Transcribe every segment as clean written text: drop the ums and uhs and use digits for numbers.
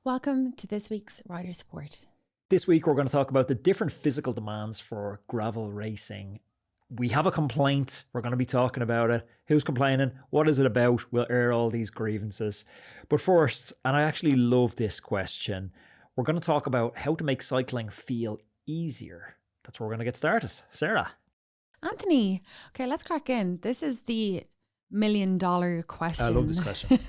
Welcome to this week's Rider Support. This week, we're going to talk about the different physical demands for gravel racing. We have a complaint. We're going to be talking about it. Who's complaining? What is it about? We'll air all these grievances. But first, and I actually love this question, we're going to talk about how to make cycling feel easier. That's where we're going to get started. Sarah. Anthony, okay, let's crack in. This is the $1 million question. I love this question.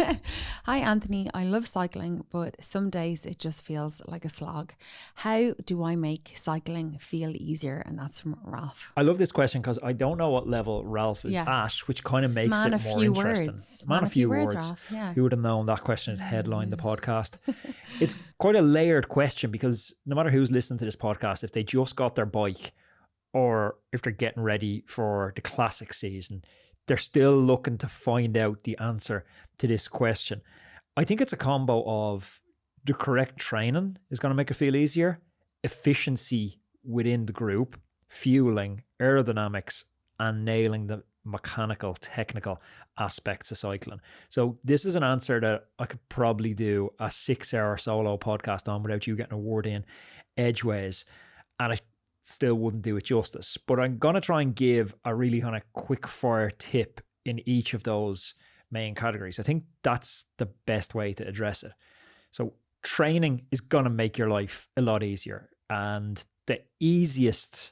Hi, Anthony. I love cycling, but some days it just feels like a slog. How do I make cycling feel easier? And that's from Ralph. I love this question because I don't know what level Ralph is at, which kind of makes it more interesting. Man a few words, Ralph. Yeah. Who would have known that question had headlined the podcast? It's quite a layered question because no matter who's listening to this podcast, if they just got their bike or if they're getting ready for the classic season, they're still looking to find out the answer to this question. I think it's a combo of the correct training is going to make it feel easier, efficiency within the group, fueling, aerodynamics, and nailing the mechanical, technical aspects of cycling. So this is an answer that I could probably do a 6-hour solo podcast on without you getting a word in edgeways. And I still wouldn't do it justice, but I'm going to try and give a really kind of quick fire tip in each of those main categories. I think that's the best way to address it. So training is going to make your life a lot easier, and the easiest,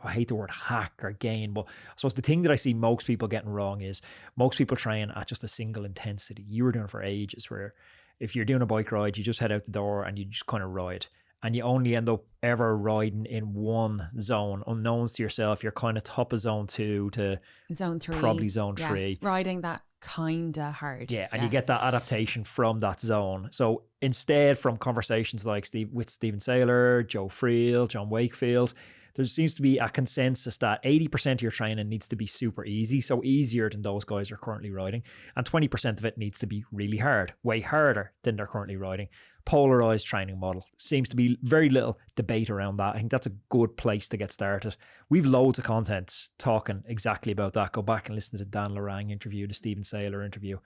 I hate the word hack or gain, but I suppose the thing that I see most people getting wrong is most people train at just a single intensity. You were doing it for ages, where if you're doing a bike ride, you just head out the door and you just kind of ride. And you only end up ever riding in one zone, unknowns to yourself. You're kind of top of zone 2 to zone 3, probably zone 3. Riding that kind of hard. Yeah, and you get that adaptation from that zone. So instead, from conversations like with Stephen Saylor, Joe Friel, John Wakefield, there seems to be a consensus that 80% of your training needs to be super easy, so easier than those guys are currently riding, and 20% of it needs to be really hard, way harder than they're currently riding. Polarized training model. Seems to be very little debate around that. I think that's a good place to get started. We've loads of content talking exactly about that. Go back and listen to the Dan Lorang interview, the Stephen Saylor interview.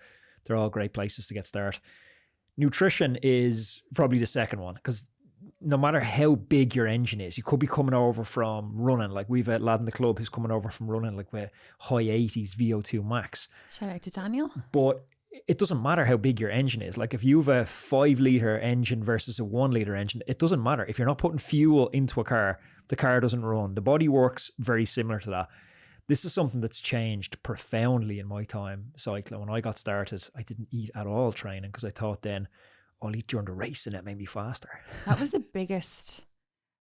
They're all great places to get started. Nutrition is probably the second one, because no matter how big your engine is, you could be coming over from running. Like we've a lad in the club who's coming over from running like with high 80s VO2 max. Shout out to Daniel. But it doesn't matter how big your engine is. Like if you have a 5-litre engine versus a 1-litre engine, it doesn't matter. If you're not putting fuel into a car, the car doesn't run. The body works very similar to that. This is something that's changed profoundly in my time cycling. When I got started, I didn't eat at all training because I thought then I'll eat during the race and that made me faster. That was the biggest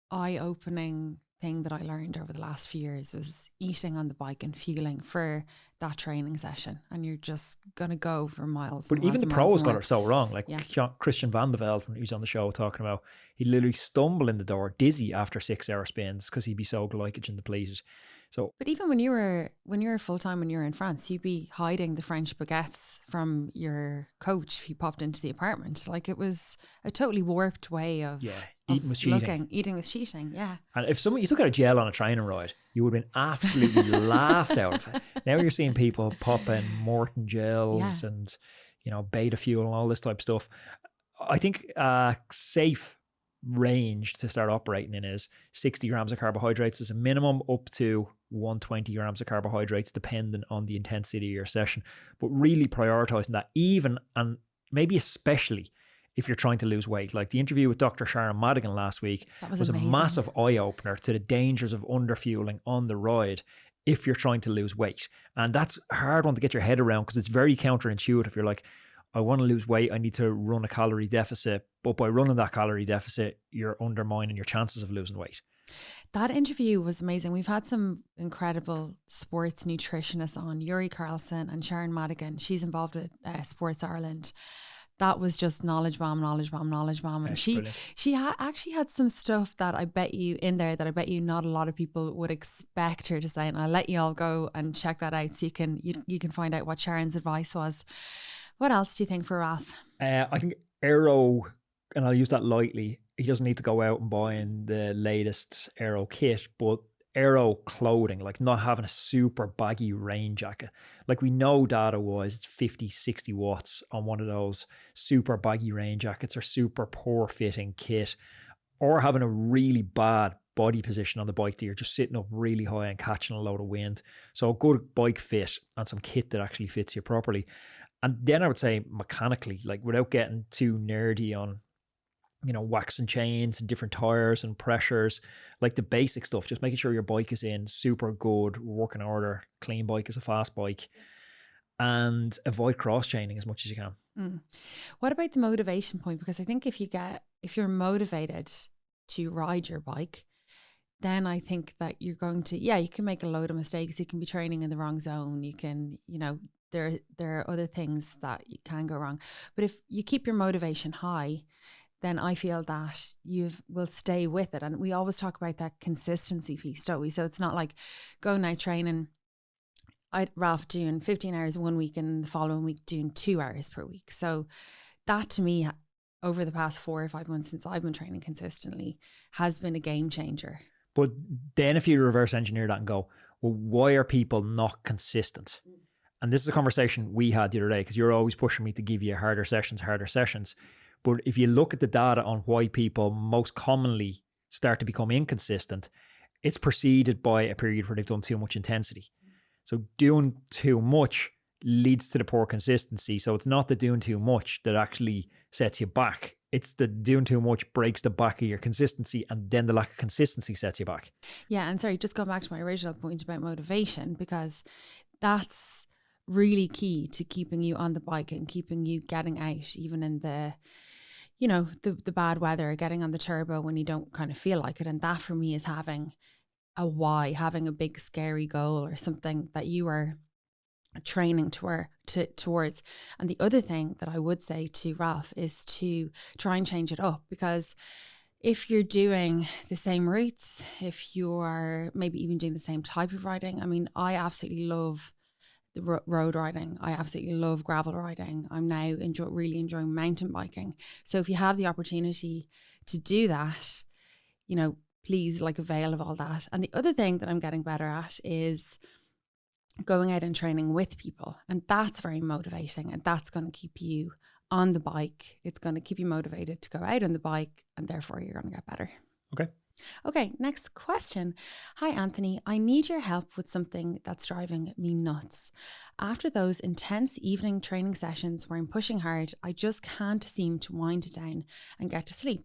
eye-opening thing that I learned over the last few years, was eating on the bike and fueling for that training session, and you're just gonna go for miles. But even the pros got it so wrong. Like Christian Van de Velde, when he was on the show talking about, he'd literally stumble in the door dizzy after 6-hour spins because he'd be so glycogen depleted. So, but even when you were full time, when you were in France, you'd be hiding the French baguettes from your coach if you popped into the apartment. Like it was a totally warped way of eating was cheating. Eating was cheating, yeah. And if you took out a gel on a training ride, you would have been absolutely laughed out of it. Now you're seeing people popping Morton gels and beta fuel and all this type of stuff. I think safe range to start operating in is 60 grams of carbohydrates as a minimum, up to 120 grams of carbohydrates depending on the intensity of your session, but really prioritizing that, even and maybe especially if you're trying to lose weight. Like the interview with Dr. Sharon Madigan last week was a massive eye-opener to the dangers of underfueling on the ride if you're trying to lose weight. And that's a hard one to get your head around because it's very counterintuitive. You're like, I want to lose weight, I need to run a calorie deficit. But by running that calorie deficit, you're undermining your chances of losing weight. That interview was amazing. We've had some incredible sports nutritionists on, Yuri Carlson and Sharon Madigan. She's involved with Sports Ireland. That was just knowledge bomb. And she actually had some stuff that I bet you in there that I bet you not a lot of people would expect her to say. And I'll let you all go and check that out so you can find out what Sharon's advice was. What else do you think for Ralph? I think aero, and I'll use that lightly, he doesn't need to go out and buy in the latest aero kit, but aero clothing, like not having a super baggy rain jacket. Like we know data wise, it's 50, 60 watts on one of those super baggy rain jackets or super poor fitting kit, or having a really bad body position on the bike that you're just sitting up really high and catching a load of wind. So a good bike fit and some kit that actually fits you properly. And then I would say mechanically, like without getting too nerdy on, you know, waxing chains and different tires and pressures, like the basic stuff, just making sure your bike is in super good working order. Clean bike is a fast bike, and avoid cross chaining as much as you can. What about the motivation point? Because I think if you're motivated to ride your bike, then I think that you're going to, you can make a load of mistakes. You can be training in the wrong zone. You can, you know, there are other things that can go wrong. But if you keep your motivation high, then I feel that you will stay with it. And we always talk about that consistency piece, don't we? So it's not like going out training, Ralph doing 15 hours one week and the following week doing 2 hours per week. So that to me, over the past 4 or 5 months since I've been training consistently, has been a game changer. But then if you reverse engineer that and go, well, why are people not consistent? And this is a conversation we had the other day, because you're always pushing me to give you harder sessions. But if you look at the data on why people most commonly start to become inconsistent, it's preceded by a period where they've done too much intensity. So doing too much leads to the poor consistency. So it's not the doing too much that actually sets you back. It's the doing too much breaks the back of your consistency, and then the lack of consistency sets you back. Yeah, and sorry, just going back to my original point about motivation, because that's really key to keeping you on the bike and keeping you getting out, even in the, you know, the bad weather, getting on the turbo when you don't kind of feel like it. And that for me is having a why, having a big scary goal or something that you are training towards. And the other thing that I would say to Ralph is to try and change it up, because if you're doing the same routes, if you're maybe even doing the same type of riding, I mean, I absolutely love the road riding. I absolutely love gravel riding. I'm now really enjoying mountain biking. So if you have the opportunity to do that, you know, please like avail of all that. And the other thing that I'm getting better at is going out and training with people. And that's very motivating, and that's going to keep you on the bike. It's going to keep you motivated to go out on the bike, and therefore you're going to get better. Okay, next question. Hi, Anthony. I need your help with something that's driving me nuts. After those intense evening training sessions where I'm pushing hard, I just can't seem to wind down and get to sleep.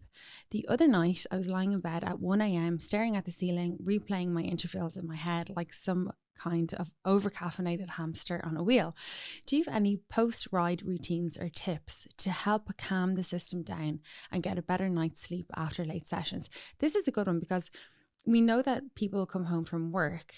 The other night, I was lying in bed at 1 a.m, staring at the ceiling, replaying my intervals in my head like some kind of over-caffeinated hamster on a wheel. Do you have any post-ride routines or tips to help calm the system down and get a better night's sleep after late sessions? This is a good one, because we know that people come home from work,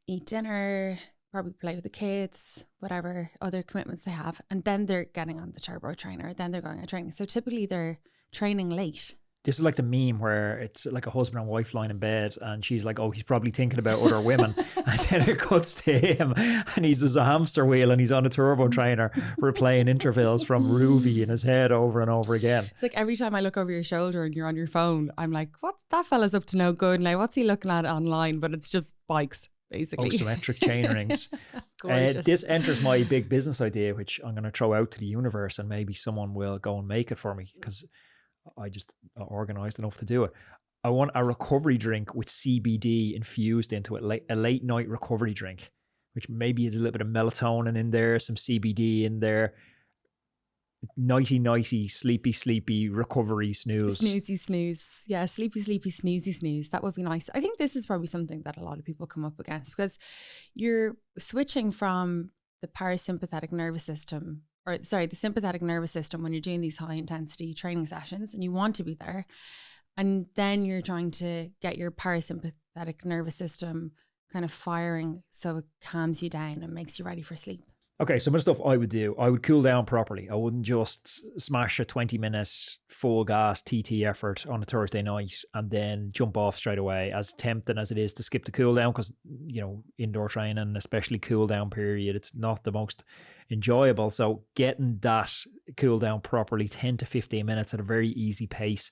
eat dinner, probably play with the kids, whatever other commitments they have, and then they're getting on the turbo trainer, then they're going out training. So typically they're training late. This is like the meme where it's like a husband and wife lying in bed, and she's like, oh, he's probably thinking about other women. And then it cuts to him, and he's just a hamster wheel, and he's on a turbo trainer replaying intervals from Rouvy in his head over and over again. It's like every time I look over your shoulder and you're on your phone, I'm like, what's that fella's up to no good now? What's he looking at online? But it's just bikes, basically. Symmetric chain rings. This enters my big business idea, which I'm going to throw out to the universe, and maybe someone will go and make it for me, because I just not organized enough to do it. I want a recovery drink with CBD infused into it, like a late night recovery drink, which maybe has a little bit of melatonin in there, some CBD in there. Nighty, sleepy, recovery snooze. Snoozy. Yeah, sleepy, snoozy snooze. That would be nice. I think this is probably something that a lot of people come up against, because you're switching from the parasympathetic nervous system, the sympathetic nervous system when you're doing these high intensity training sessions, and you want to be there. And then you're trying to get your parasympathetic nervous system kind of firing so it calms you down and makes you ready for sleep. Okay, some of the stuff I would do, I would cool down properly. I wouldn't just smash a 20-minute full gas TT effort on a Thursday night and then jump off straight away, as tempting as it is to skip the cool down, because, you know, indoor training, especially cool down period, it's not the most enjoyable. So getting that cool down properly, 10 to 15 minutes at a very easy pace,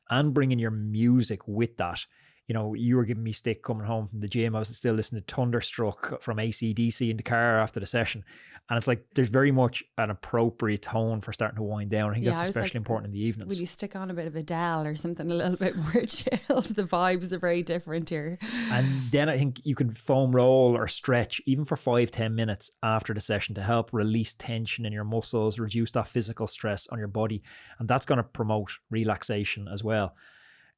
and bringing your music with that You know, you were giving me stick coming home from the gym. I was still listening to Thunderstruck from AC/DC in the car after the session. And it's like, there's very much an appropriate tone for starting to wind down. I think that's especially important in the evenings. Will you stick on a bit of Adele or something a little bit more chilled? The vibes are very different here. And then I think you can foam roll or stretch even for 5-10 minutes after the session to help release tension in your muscles, reduce that physical stress on your body. And that's going to promote relaxation as well.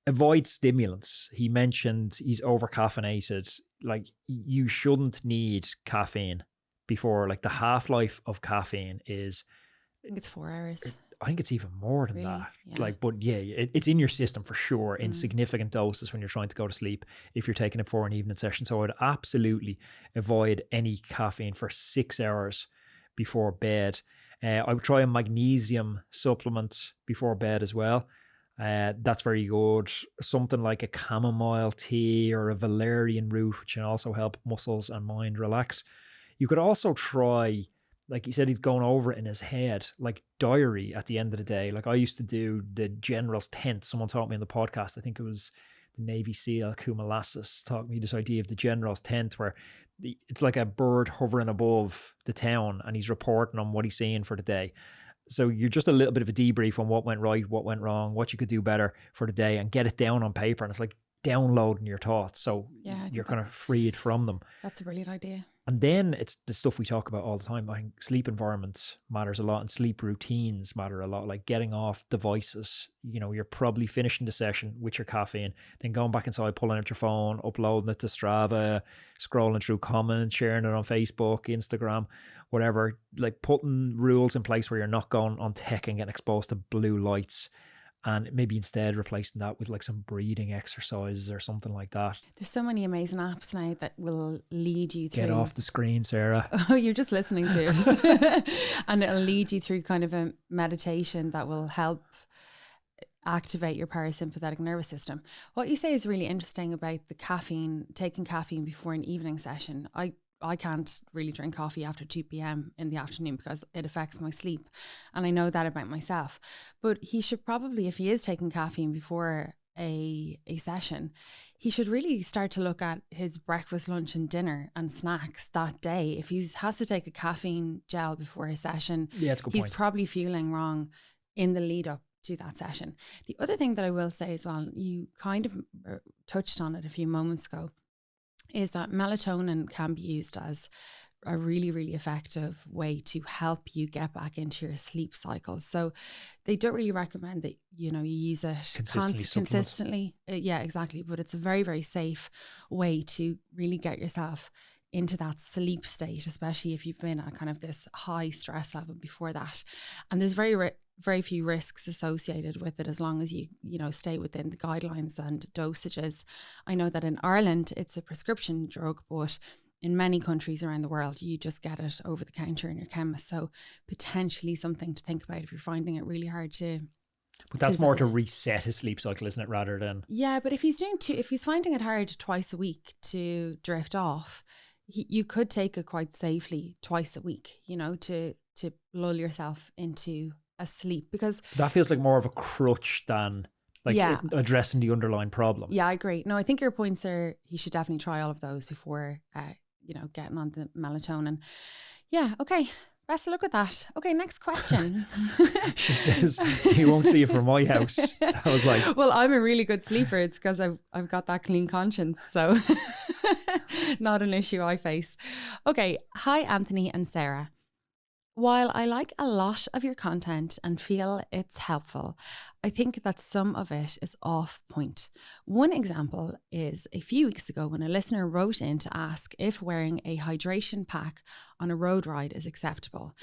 Avoid stimulants. He mentioned he's over caffeinated. Like, you shouldn't need caffeine before, like, the half-life of caffeine is, I think it's 4 hours. I think it's even more than Really? that. Yeah. Like, but yeah, it's in your system for sure in significant doses when you're trying to go to sleep if you're taking it for an evening session. So I would absolutely avoid any caffeine for 6 hours before bed. I would try a magnesium supplement before bed as well. That's very good. Something like a chamomile tea or a valerian root, which can also help muscles and mind relax. You could also try, like he said, he's going over it in his head, like diary at the end of the day. Like, I used to do the general's tent. Someone taught me in the podcast, I think it was the Navy SEAL Kumalassis, taught me this idea of the general's tent, where it's like a bird hovering above the town and he's reporting on what he's seeing for the day. So you're just a little bit of a debrief on what went right, what went wrong, what you could do better for the day, and get it down on paper. And it's like downloading your thoughts. So you're kind of freed from them. That's a brilliant idea. And then it's the stuff we talk about all the time. I think sleep environments matters a lot, and sleep routines matter a lot, like getting off devices. You know, you're probably finishing the session with your caffeine, then going back inside, pulling out your phone, uploading it to Strava, scrolling through comments, sharing it on Facebook, Instagram, whatever. Like, putting rules in place where you're not going on tech and getting exposed to blue lights. And maybe instead replacing that with like some breathing exercises or something like that. There's so many amazing apps now that will lead you through. Get off the screen, Sarah. Oh, you're just listening to it. And it'll lead you through kind of a meditation that will help activate your parasympathetic nervous system. What you say is really interesting about the caffeine, taking caffeine before an evening session. I can't really drink coffee after 2 p.m. in the afternoon because it affects my sleep. And I know that about myself. But he should probably, if he is taking caffeine before a session, he should really start to look at his breakfast, lunch and dinner and snacks that day. If he has to take a caffeine gel before a session, that's a good he's point. probably feeling wrong in the lead up to that session. The other thing that I will say as well, you kind of touched on it a few moments ago, is that melatonin can be used as a really, really effective way to help you get back into your sleep cycle. So they don't really recommend that, you use it consistently. Yeah, exactly. But it's a very, very safe way to really get yourself into that sleep state, especially if you've been at kind of this high stress level before that. And there's very few risks associated with it as long as you stay within the guidelines and dosages. I know that in Ireland it's a prescription drug, but in many countries around the world you just get it over the counter in your chemist. So potentially something to think about if you're finding it really hard to. But that's more to reset his sleep cycle, isn't it, rather than. Yeah, but if he's finding it hard twice a week to drift off, you could take it quite safely twice a week, to lull yourself into a sleep, because that feels like more of a crutch than addressing the underlying problem. Yeah, I agree. No, I think your points are, he should definitely try all of those before getting on the melatonin. Yeah, okay. Best of luck with that. Okay, next question. She says, "You won't see it from my house." I was like, well, I'm a really good sleeper. It's because I've got that clean conscience, so not an issue I face. Okay, hi Anthony and Sarah. While I like a lot of your content and feel it's helpful, I think that some of it is off point. One example is a few weeks ago when a listener wrote in to ask if wearing a hydration pack on a road ride is acceptable.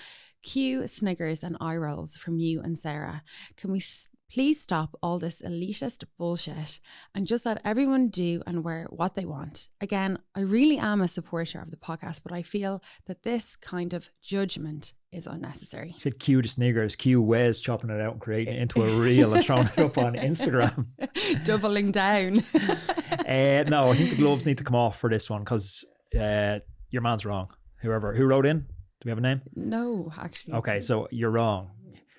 Cue sniggers and eye rolls from you and Sarah. Can we please stop all this elitist bullshit and just let everyone do and wear what they want? Again, I really am a supporter of the podcast, but I feel that this kind of judgment is unnecessary. He said cue the sniggers, cue Wes chopping it out and creating it into a reel and throwing it up on Instagram. Doubling down. No, I think the gloves need to come off for this one because your man's wrong. Who wrote in? Do we have a name? No, actually. Okay, so you're wrong.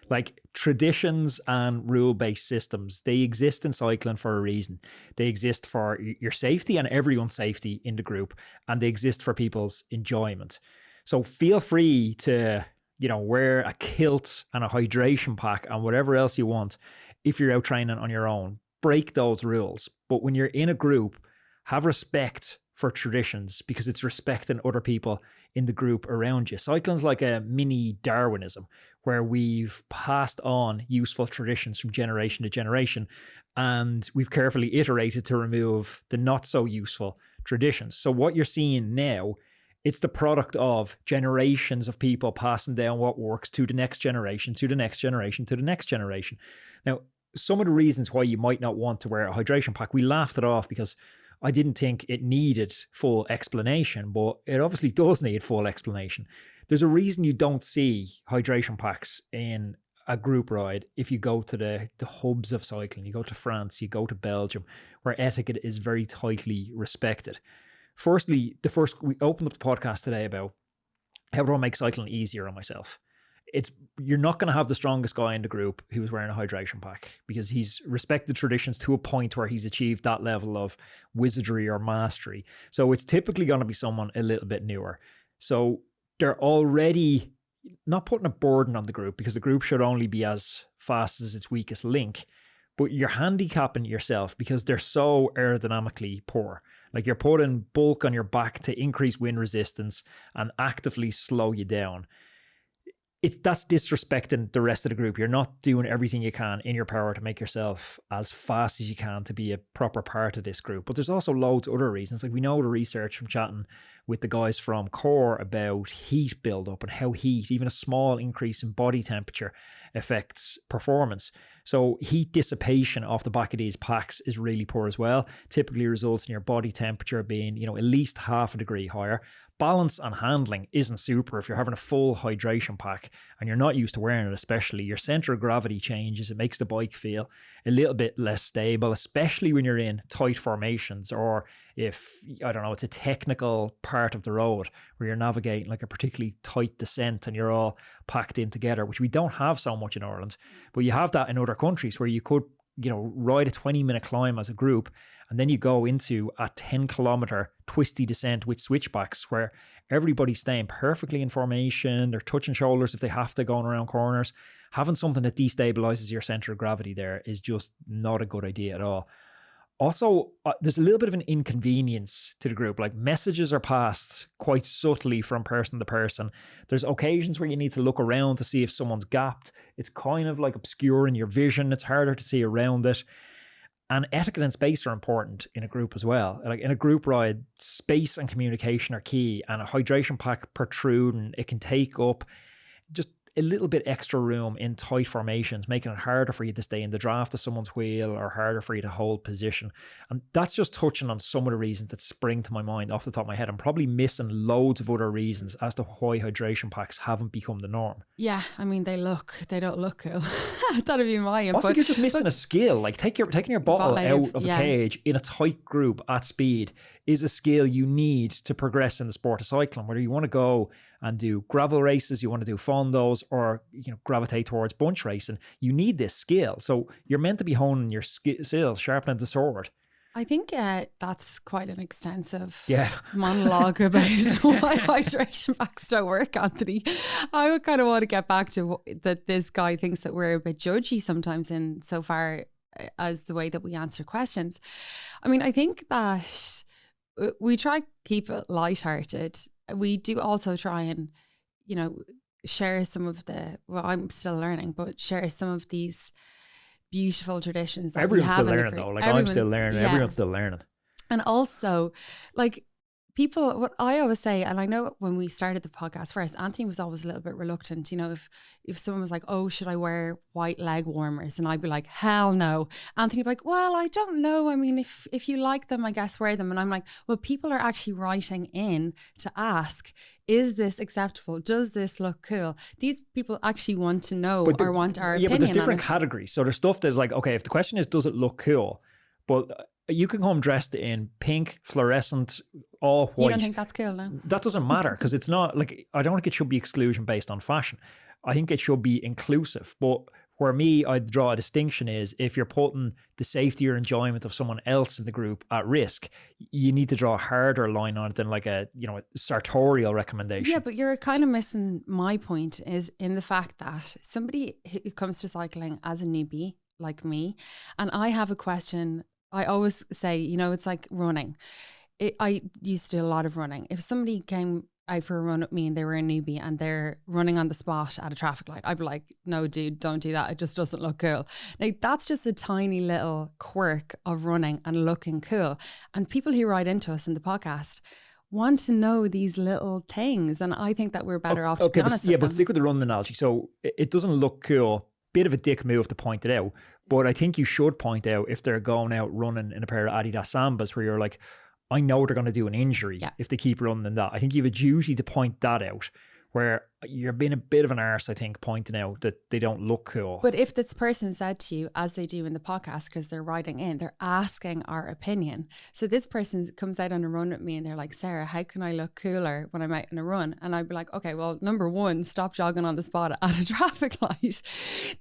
Like, traditions and rule-based systems, they exist in cycling for a reason. They exist for your safety and everyone's safety in the group, and they exist for people's enjoyment. So feel free to, wear a kilt and a hydration pack and whatever else you want if you're out training on your own. Break those rules. But when you're in a group, have respect for traditions, because it's respecting other people in the group around you. Cycling's like a mini Darwinism, where we've passed on useful traditions from generation to generation, and we've carefully iterated to remove the not so useful traditions. So what you're seeing now, it's the product of generations of people passing down what works to the next generation, to the next generation, to the next generation. Now, some of the reasons why you might not want to wear a hydration pack, we laughed it off because I didn't think it needed full explanation, but it obviously does need full explanation. There's a reason you don't see hydration packs in a group ride if you go to the hubs of cycling. You go to France, you go to Belgium, where etiquette is very tightly respected. Firstly, we opened up the podcast today about how do I make cycling easier on myself. You're not going to have the strongest guy in the group who's wearing a hydration pack, because he's respected traditions to a point where he's achieved that level of wizardry or mastery. So it's typically going to be someone a little bit newer. So they're already not putting a burden on the group, because the group should only be as fast as its weakest link, but you're handicapping yourself because they're so aerodynamically poor. Like, you're putting bulk on your back to increase wind resistance and actively slow you down. That's disrespecting the rest of the group. You're not doing everything you can in your power to make yourself as fast as you can to be a proper part of this group. But there's also loads of other reasons. Like, we know the research from chatting with the guys from Core about heat buildup and how heat, even a small increase in body temperature, affects performance. So heat dissipation off the back of these packs is really poor as well. Typically results in your body temperature being, at least half a degree higher. Balance and handling isn't super if you're having a full hydration pack and you're not used to wearing it, especially. Your center of gravity changes. It makes the bike feel a little bit less stable, especially when you're in tight formations, or if, it's a technical part of the road where you're navigating like a particularly tight descent and you're all packed in together, which we don't have so much in Ireland. But you have that in other countries where you could, ride a 20-minute climb as a group, and then you go into a 10-kilometer twisty descent with switchbacks where everybody's staying perfectly in formation. They're touching shoulders if they have to, going around corners. Having something that destabilizes your center of gravity there is just not a good idea at all. Also, there's a little bit of an inconvenience to the group. Like, messages are passed quite subtly from person to person. There's occasions where you need to look around to see if someone's gapped. It's kind of like obscuring your vision. It's harder to see around it. And etiquette and space are important in a group as well. Like, in a group ride, space and communication are key, and a hydration pack protruding, it can take up just a little bit extra room in tight formations, making it harder for you to stay in the draft of someone's wheel or harder for you to hold position. And that's just touching on some of the reasons that spring to my mind off the top of my head. I'm probably missing loads of other reasons as to why hydration packs haven't become the norm. Yeah, I mean, they don't look cool. That'd be my input. Also, you're just missing a skill. Like, taking your bottle out of a cage in a tight group at speed is a skill you need to progress in the sport of cycling. Whether you want to go and do gravel races, you want to do fondos, or gravitate towards bunch racing, you need this skill. So you're meant to be honing your skills, sharpening the sword. I think that's quite an extensive monologue about why hydration packs don't work, Anthony. I would kind of want to get back to that. This guy thinks that we're a bit judgy sometimes in so far as the way that we answer questions. I mean, I think that we try to keep it lighthearted. We do also try and, share some of I'm still learning, but share some of these beautiful traditions that everyone's we have still in learning, though. Like, I'm still learning. Yeah. Everyone's still learning. And also, like, people, what I always say, and I know when we started the podcast first, Anthony was always a little bit reluctant, if someone was like, oh, should I wear white leg warmers? And I'd be like, hell no. Anthony'd be like, well, I don't know. I mean, if you like them, I guess wear them. And I'm like, well, people are actually writing in to ask, is this acceptable? Does this look cool? These people actually want to know or want our opinion. Yeah, but there's different categories. So there's stuff that's like, okay, if the question is, does it look cool? But you can come dressed in pink, fluorescent, all white. You don't think that's cool, no? That doesn't matter, because it's not like, I don't think it should be exclusion based on fashion. I think it should be inclusive. But Where me, I'd draw a distinction is if you're putting the safety or enjoyment of someone else in the group at risk, you need to draw a harder line on it than like a sartorial recommendation. Yeah, but you're kind of missing my point is in the fact that somebody who comes to cycling as a newbie like me, and I have a question. I always say, it's like running. I used to do a lot of running. If somebody came out for a run with me and they were a newbie and they're running on the spot at a traffic light, I'd be like, no, dude, don't do that. It just doesn't look cool. Now, that's just a tiny little quirk of running and looking cool. And people who write into us in the podcast want to know these little things. And I think that we're better off, to be honest. But stick with the running analogy. So it doesn't look cool. Bit of a dick move to point it out. But I think you should point out if they're going out running in a pair of Adidas Sambas where you're like, I know they're going to do an injury if they keep running in that. I think you have a duty to point that out, where you're being a bit of an arse, I think, pointing out that they don't look cool. But if this person said to you, as they do in the podcast, because they're writing in, they're asking our opinion. So this person comes out on a run with me and they're like, Sarah, how can I look cooler when I'm out on a run? And I'd be like, okay, well, number one, stop jogging on the spot at a traffic light.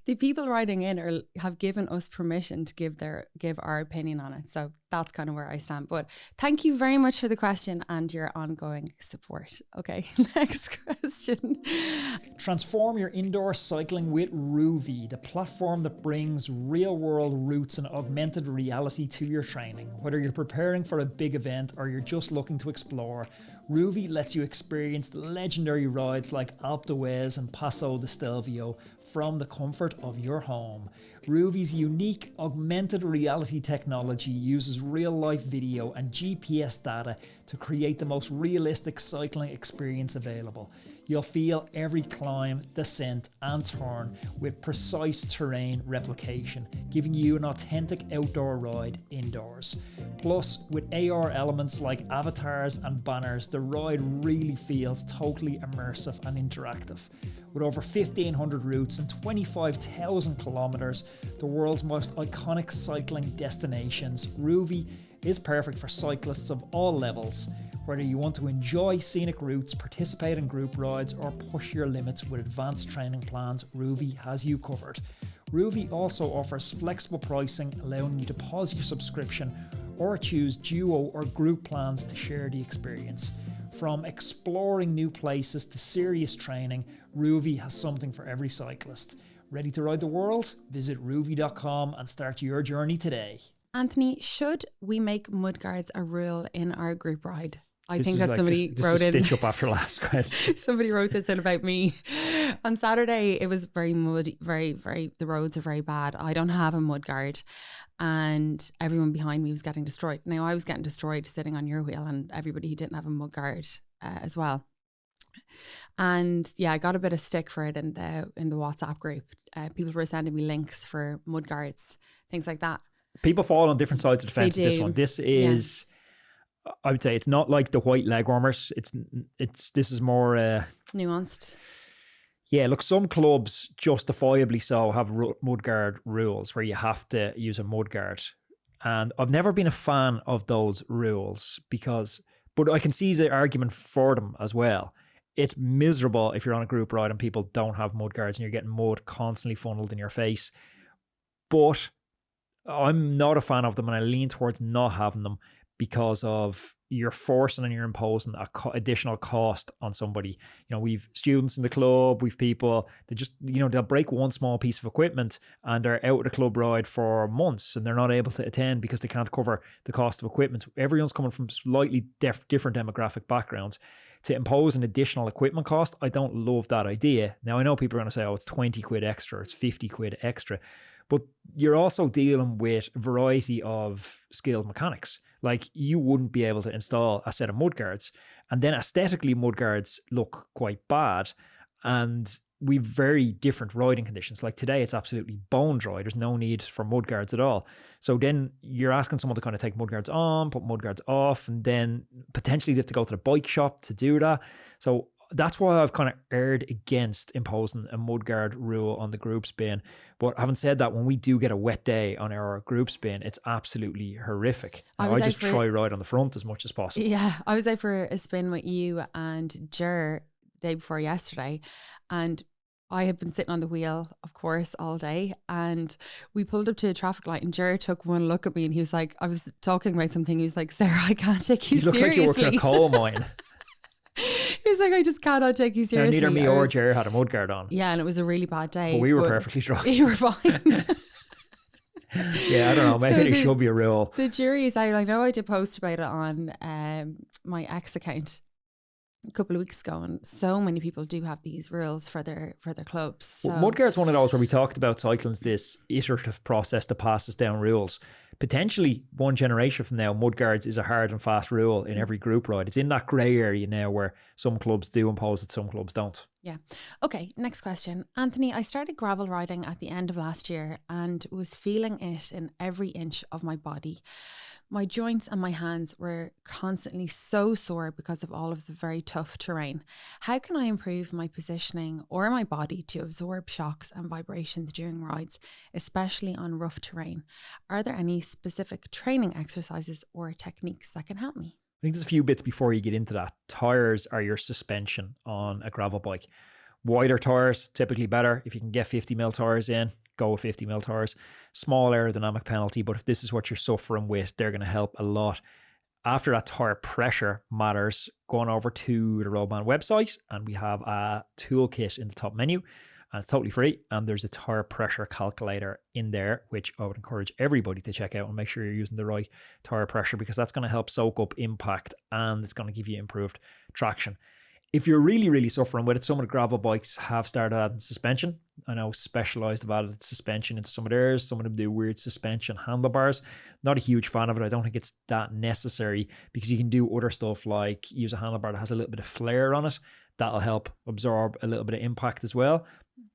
The people writing in have given us permission to give our opinion on it. So that's kind of where I stand. But thank you very much for the question and your ongoing support. Okay, next question. Transform your indoor cycling with Rouvy, the platform that brings real-world routes and augmented reality to your training. Whether you're preparing for a big event or you're just looking to explore, Rouvy lets you experience legendary rides like Alpe and Passo de Stelvio from the comfort of your home. Rouvy's unique augmented reality technology uses real-life video and GPS data to create the most realistic cycling experience available. You'll feel every climb, descent and turn with precise terrain replication, giving you an authentic outdoor ride indoors. Plus, with AR elements like avatars and banners, the ride really feels totally immersive and interactive. With over 1,500 routes and 25,000 kilometers, the world's most iconic cycling destinations, Rouvy is perfect for cyclists of all levels. Whether you want to enjoy scenic routes, participate in group rides, or push your limits with advanced training plans, Rouvy has you covered. Rouvy also offers flexible pricing, allowing you to pause your subscription or choose duo or group plans to share the experience. From exploring new places to serious training, Rouvy has something for every cyclist. Ready to ride the world? Visit rouvy.com and start your journey today. Anthony, should we make mudguards a rule in our group ride? I think that somebody wrote in. Stitch up after last question. Somebody wrote this in about me. On Saturday, it was very muddy, the roads are very bad. I don't have a mudguard and everyone behind me was getting destroyed. Now, I was getting destroyed sitting on your wheel and everybody who didn't have a mudguard as well. And yeah, I got a bit of stick for it in the WhatsApp group. People were sending me links for mudguards, things like that. People fall on different sides of the fence with this one. This is... I would say it's not like the white leg warmers. This is more nuanced. Yeah, look, some clubs justifiably so have mudguard rules where you have to use a mudguard, and I've never been a fan of those rules but I can see the argument for them as well. It's miserable if you're on a group ride and people don't have mudguards and you're getting mud constantly funneled in your face. But I'm not a fan of them, and I lean towards not having them, because of you're forcing and you're imposing additional cost on somebody. We've students in the club, we've people that just, they'll break one small piece of equipment and they're out of the club ride for months and they're not able to attend because they can't cover the cost of equipment. Everyone's coming from slightly different demographic backgrounds. To impose an additional equipment cost, I don't love that idea. Now, I know people are going to say, oh, it's 20 quid extra, it's 50 quid extra. But you're also dealing with a variety of skilled mechanics. Like, you wouldn't be able to install a set of mudguards. And then aesthetically, mudguards look quite bad. And we've very different riding conditions. Like today, it's absolutely bone dry. There's no need for mudguards at all. So then you're asking someone to kind of take mudguards on, put mudguards off, and then potentially they have to go to the bike shop to do that. So that's why I've kind of erred against imposing a mudguard rule on the group spin. But having said that, when we do get a wet day on our group spin, it's absolutely horrific. I just try ride on the front as much as possible. Yeah, I was out for a spin with you and Jer the day before yesterday, and I had been sitting on the wheel, of course, all day, and we pulled up to a traffic light, and Jared took one look at me, and he was like, I was talking about something. He was like, Sarah, I can't take you You look seriously. like you work in a coal mine. He's like, I just cannot take you seriously. Neither me or Jared had a mudguard on. Yeah, and it was a really bad day. But we were perfectly dry. You were fine. Yeah, I don't know. Maybe there should be a rule. The jury is out. I know I did post about it on my ex account a couple of weeks ago, and so many people do have these rules for their clubs. So. Well, mudguard's one of those where we talked about cycling's this iterative process that passes down rules. Potentially one generation from now, mudguards is a hard and fast rule in every group ride. It's in that grey area now where some clubs do impose it, some clubs don't. Yeah. Okay, next question. Anthony, I started gravel riding at the end of last year and was feeling it in every inch of my body. My joints and my hands were constantly so sore because of all of the very tough terrain. How can I improve my positioning or my body to absorb shocks and vibrations during rides, especially on rough terrain? Are there any specific training exercises or techniques that can help me? I think there's a few bits before you get into that. Tires are your suspension on a gravel bike. Wider tires, typically better. If you can get 50mm tires in, go with 50mm tires. Small aerodynamic penalty, but if this is what you're suffering with, they're going to help a lot. After that, tire pressure matters. Going over to the Roadman website, and we have a toolkit in the top menu, and it's totally free. And there's a tire pressure calculator in there, which I would encourage everybody to check out and make sure you're using the right tire pressure, because that's going to help soak up impact and it's going to give you improved traction. If you're really, really suffering with it, some of the gravel bikes have started adding suspension. I know Specialized have added suspension into some of theirs. Some of them do weird suspension handlebars. Not a huge fan of it. I don't think it's that necessary, because you can do other stuff like use a handlebar that has a little bit of flare on it. That'll help absorb a little bit of impact as well.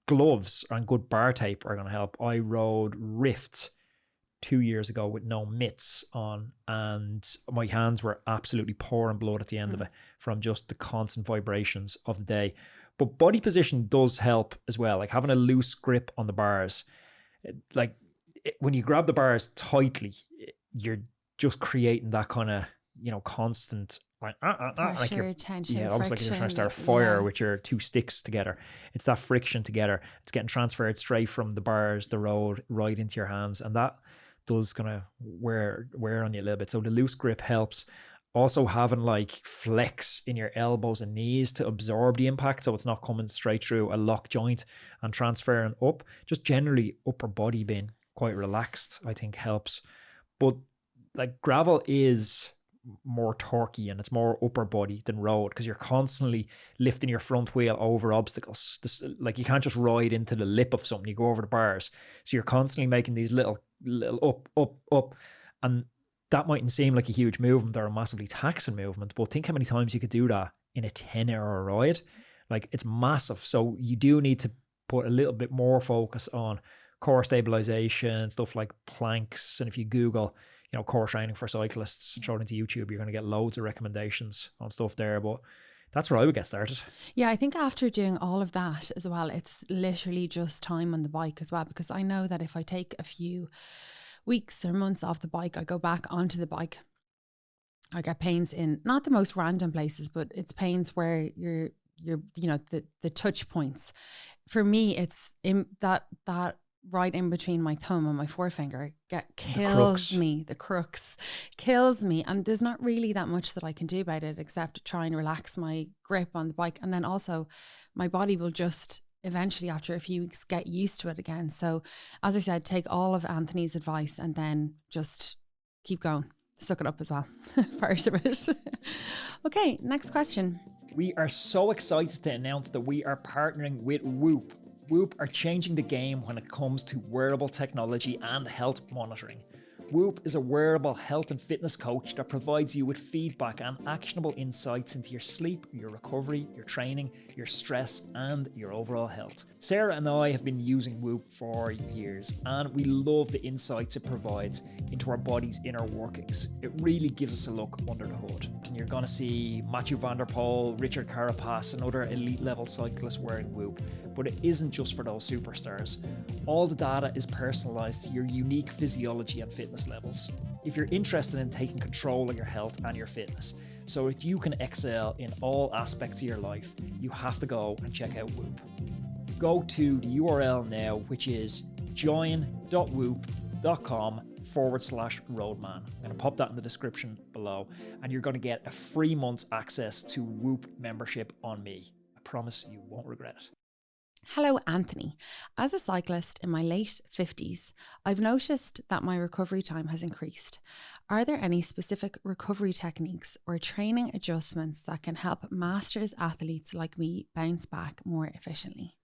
Gloves and good bar tape are going to help. I rode Rift 2 years ago with no mitts on, and my hands were absolutely pouring blood at the end of it from just the constant vibrations of the day. But body position does help as well, like having a loose grip on the bars. Like when you grab the bars tightly, you're just creating that kind of, constant like pressure, tension, yeah, almost like you're trying to start a fire with your two sticks together. It's that friction together. It's getting transferred straight from the bars, the road, right into your hands, and that does kind of wear on you a little bit. So the loose grip helps. Also having like flex in your elbows and knees to absorb the impact, so it's not coming straight through a lock joint and transferring up. Just generally upper body being quite relaxed, I think, helps. But like gravel is more torquey and it's more upper body than road, because you're constantly lifting your front wheel over obstacles. Like you can't just ride into the lip of something, you go over the bars. So you're constantly making these little up, and that mightn't seem like a huge movement or a massively taxing movement, but think how many times you could do that in a 10-hour ride. Like it's massive. So you do need to put a little bit more focus on core stabilization, stuff like planks. And if you Google core training for cyclists, throw it into YouTube, you're going to get loads of recommendations on stuff there. But that's where I would get started. Yeah, I think after doing all of that as well, it's literally just time on the bike as well, because I know that if I take a few weeks or months off the bike, I go back onto the bike, I get pains in not the most random places, but it's pains where you're the touch points. For me, it's in that right in between my thumb and my forefinger kills me. The crux kills me, and there's not really that much that I can do about it except try and relax my grip on the bike, and then also my body will just eventually after a few weeks get used to it again. So as I said, take all of Anthony's advice and then just keep going, suck it up as well. Part of it. Okay, next question. We are so excited to announce that we are partnering with Whoop. Whoop are changing the game when it comes to wearable technology and health monitoring. Whoop is a wearable health and fitness coach that provides you with feedback and actionable insights into your sleep, your recovery, your training, your stress, and your overall health. Sarah and I have been using Whoop for years, and we love the insights it provides into our body's inner workings. It really gives us a look under the hood. And you're going to see Mathieu van der Poel, Richard Carapaz, and other elite level cyclists wearing Whoop. But it isn't just for those superstars. All the data is personalized to your unique physiology and fitness levels. If you're interested in taking control of your health and your fitness so that you can excel in all aspects of your life, you have to go and check out Whoop. go to the URL now, which is join.whoop.com/roadman. I'm going to pop that in the description below, and you're going to get a free month's access to Whoop membership on me. I promise you won't regret it. Hello, Anthony. As a cyclist in my late 50s, I've noticed that my recovery time has increased. Are there any specific recovery techniques or training adjustments that can help masters athletes like me bounce back more efficiently?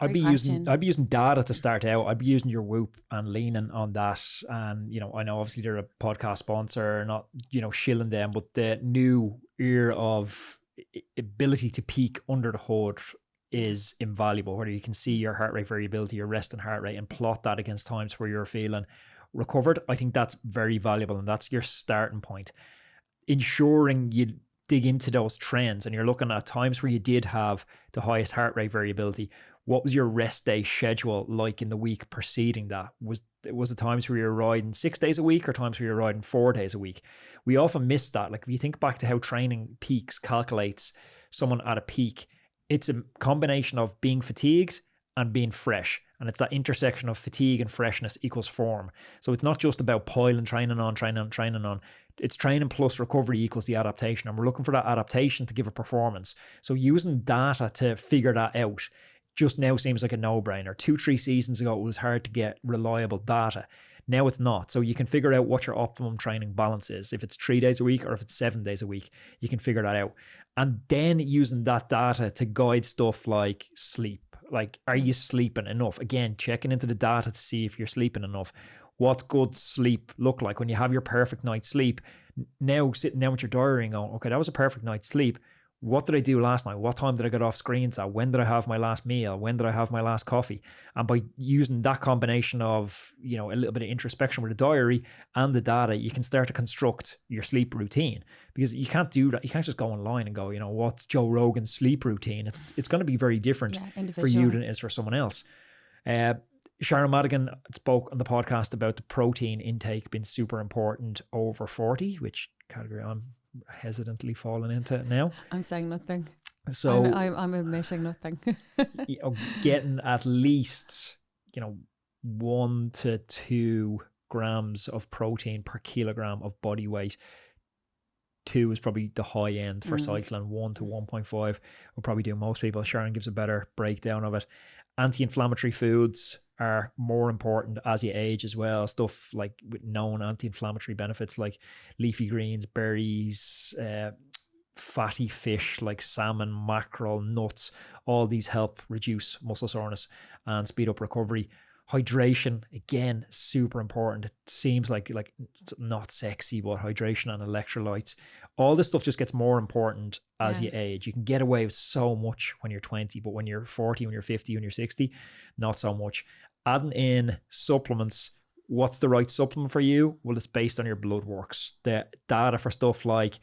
I'd be using data to start out. I'd be using your Whoop and leaning on that. And, I know obviously they're a podcast sponsor, not, shilling them, but the new era of ability to peak under the hood is invaluable, whether you can see your heart rate variability, your resting heart rate, and plot that against times where you're feeling recovered. I think that's very valuable, and that's your starting point. Ensuring you dig into those trends and you're looking at times where you did have the highest heart rate variability. What was your rest day schedule like in the week preceding that? Was it times where you're riding 6 days a week or times where you're riding 4 days a week? We often miss that. Like if you think back to how Training Peaks calculates someone at a peak, it's a combination of being fatigued and being fresh. And it's that intersection of fatigue and freshness equals form. So it's not just about training on. It's training plus recovery equals the adaptation. And we're looking for that adaptation to give a performance. So using data to figure that out just now seems like a no-brainer. 2-3 seasons ago, it was hard to get reliable data. Now it's not. So you can figure out what your optimum training balance is. If it's 3 days a week or if it's 7 days a week, you can figure that out. And then using that data to guide stuff like sleep. Like, are you sleeping enough? Again, checking into the data to see if you're sleeping enough. What's good sleep look like when you have your perfect night's sleep? Now sitting down with your diary and going, okay, that was a perfect night's sleep. What did I do last night? What time did I get off screens at? When did I have my last meal? When did I have my last coffee? And by using that combination of, a little bit of introspection with the diary and the data, you can start to construct your sleep routine, because you can't do that. You can't just go online and go, what's Joe Rogan's sleep routine? It's going to be very different for you than it is for someone else. Sharon Madigan spoke on the podcast about the protein intake being super important over 40, which category I'm hesitantly falling into now. I'm saying nothing. So I'm admitting nothing. Getting at least 1 to 2 grams of protein per kilogram of body weight. 2 is probably the high end for cycling. 1 to 1.5 will probably do most people. Sharon gives a better breakdown of it. Anti-inflammatory foods are more important as you age as well. Stuff like with known anti-inflammatory benefits like leafy greens, berries, fatty fish like salmon, mackerel, nuts. All these help reduce muscle soreness and speed up recovery. Hydration, again, super important. It seems like not sexy, but hydration and electrolytes. All this stuff just gets more important as you age. You can get away with so much when you're 20, but when you're 40, when you're 50, when you're 60, not so much. Adding in supplements. What's the right supplement for you? Well, it's based on your blood works. The data for stuff like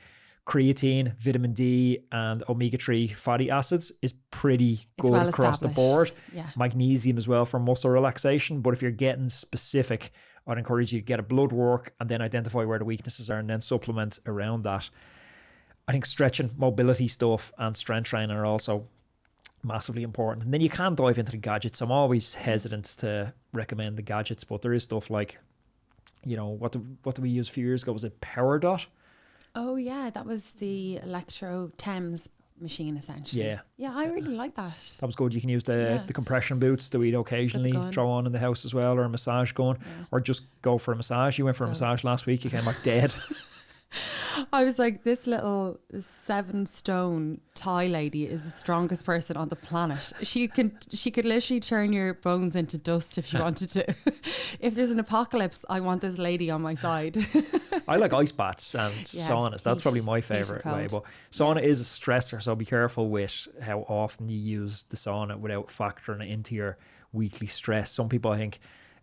creatine, vitamin D, and omega-3 fatty acids is pretty good well across the board. Yeah. Magnesium as well for muscle relaxation. But if you're getting specific, I'd encourage you to get a blood work and then identify where the weaknesses are and then supplement around that. I think stretching, mobility stuff, and strength training are also massively important. And then you can dive into the gadgets. I'm always hesitant to recommend the gadgets, but there is stuff like, what did we use a few years ago? Was it Power Dot? Oh yeah, that was the Electro Thames machine essentially. Yeah, I really like that. That was good. You can use the compression boots that we'd occasionally throw on in the house as well, or a massage gun, or just go for a massage. You went for a massage last week, you came back dead. I was like, this little 7-stone Thai lady is the strongest person on the planet. She could literally turn your bones into dust if she wanted to. If there's an apocalypse, I want this lady on my side. I like ice baths and saunas. That's probably my favorite way. But sauna is a stressor, so be careful with how often you use the sauna without factoring it into your weekly stress. Some people, I think,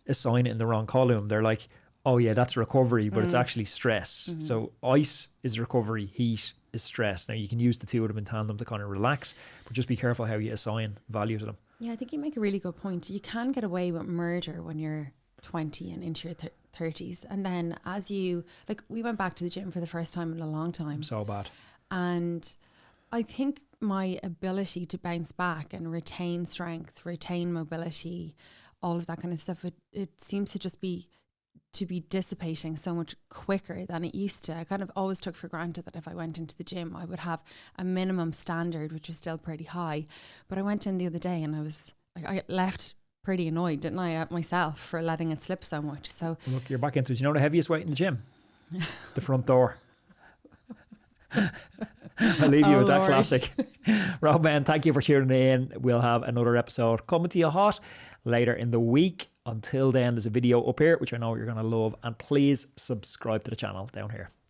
assign it in the wrong column. They're like, oh yeah, that's recovery, but it's actually stress. Mm-hmm. So ice is recovery, heat is stress. Now you can use the two of them in tandem to kind of relax, but just be careful how you assign value to them. Yeah, I think you make a really good point. You can get away with murder when you're 20 and into your 30s. And then as you, we went back to the gym for the first time in a long time. So bad. And I think my ability to bounce back and retain strength, retain mobility, all of that kind of stuff, it seems to just be dissipating so much quicker than it used to. I kind of always took for granted that if I went into the gym, I would have a minimum standard, which was still pretty high. But I went in the other day and I left pretty annoyed, didn't I, at myself for letting it slip so much. So look, you're back into it. You know the heaviest weight in the gym? The front door. I'll leave you with that classic. Rob, man, thank you for tuning in. We'll have another episode coming to you hot later in the week. Until then, there's a video up here, which I know you're going to love. And please subscribe to the channel down here.